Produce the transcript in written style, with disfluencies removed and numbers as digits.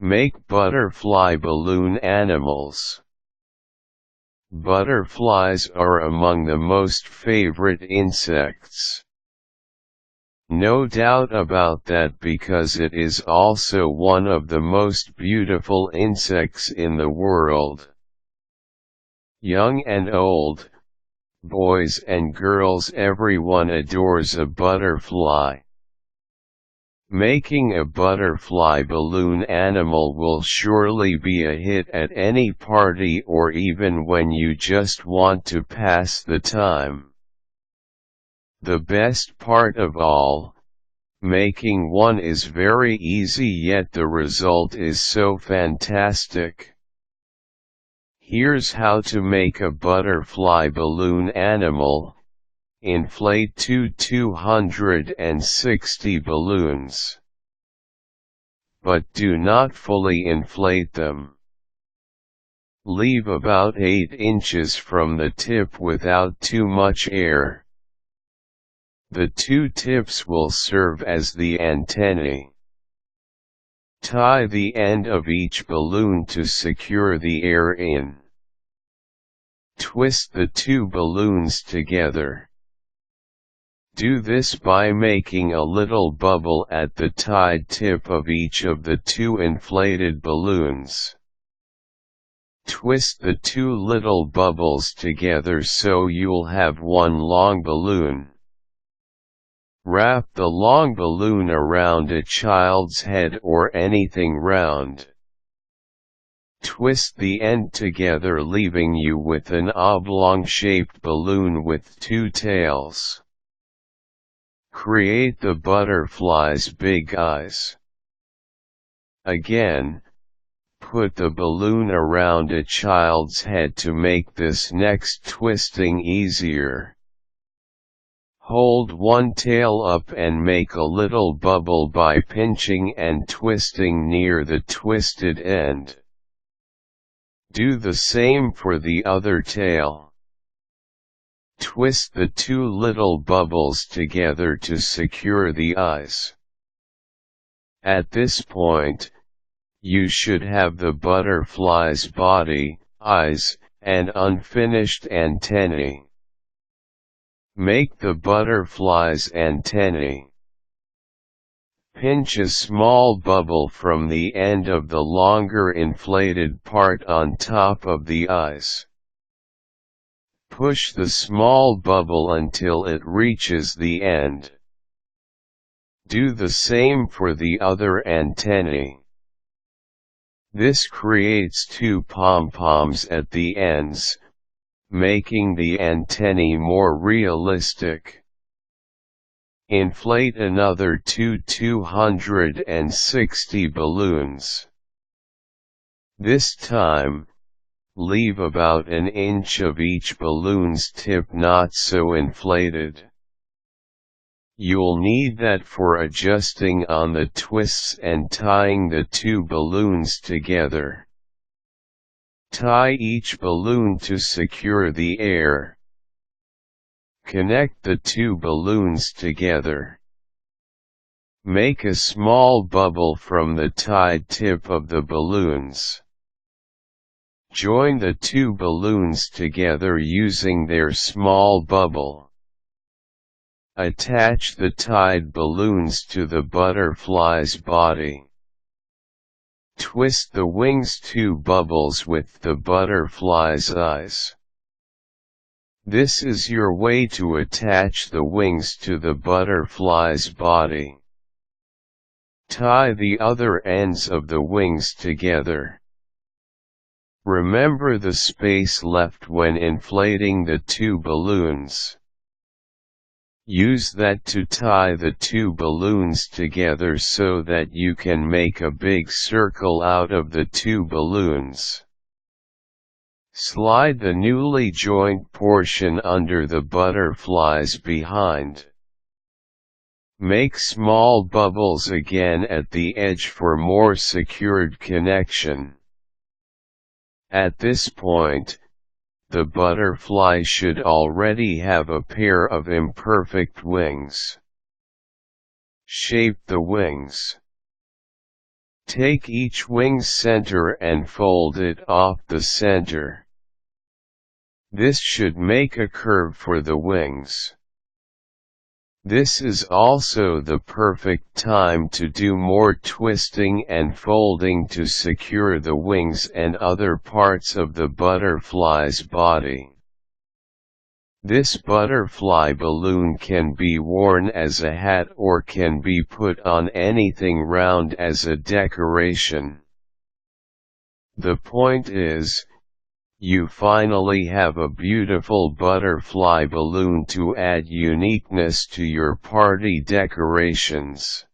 Make butterfly balloon animals. Butterflies are among the most favorite insects. No doubt about that, because it is also one of the most beautiful insects in the world. Young and old, boys and girls, everyone adores a butterfly. Making a butterfly balloon animal will surely be a hit at any party or even when you just want to pass the time. The best part of all, making one is very easy, yet the result is so fantastic. Here's how to make a butterfly balloon animal. Inflate 260 balloons. But do not fully inflate them. Leave about 8 inches from the tip without too much air. The two tips will serve as the antennae. Tie the end of each balloon to secure the air in. Twist the two balloons together. Do this by making a little bubble at the tied tip of each of the two inflated balloons. Twist the two little bubbles together so you'll have one long balloon. Wrap the long balloon around a child's head or anything round. Twist the end together, leaving you with an oblong-shaped balloon with two tails. Create the butterfly's big eyes. Again, put the balloon around a child's head to make this next twisting easier. Hold one tail up and make a little bubble by pinching and twisting near the twisted end. Do the same for the other tail. Twist the two little bubbles together to secure the eyes. At this point, you should have the butterfly's body, eyes, and unfinished antennae. Make the butterfly's antennae. Pinch a small bubble from the end of the longer inflated part on top of the eyes. Push the small bubble until it reaches the end. Do the same for the other antennae. This creates two pompoms at the ends, making the antennae more realistic. Inflate another 260 balloons. This time, leave about an inch of each balloon's tip not so inflated. You'll need that for adjusting on the twists and tying the two balloons together. Tie each balloon to secure the air. Connect the two balloons together. Make a small bubble from the tied tip of the balloons. Join the two balloons together using their small bubble. Attach the tied balloons to the butterfly's body. Twist the wings two bubbles with the butterfly's eyes. This is your way to attach the wings to the butterfly's body. Tie the other ends of the wings together. Remember the space left when inflating the two balloons. Use that to tie the two balloons together so that you can make a big circle out of the two balloons. Slide the newly joined portion under the butterflies behind. Make small bubbles again at the edge for more secured connection. At this point, the butterfly should already have a pair of imperfect wings. Shape the wings. Take each wing's center and fold it off the center. This should make a curve for the wings. This is also the perfect time to do more twisting and folding to secure the wings and other parts of the butterfly's body. This butterfly balloon can be worn as a hat or can be put on anything round as a decoration. The point is, you finally have a beautiful butterfly balloon to add uniqueness to your party decorations.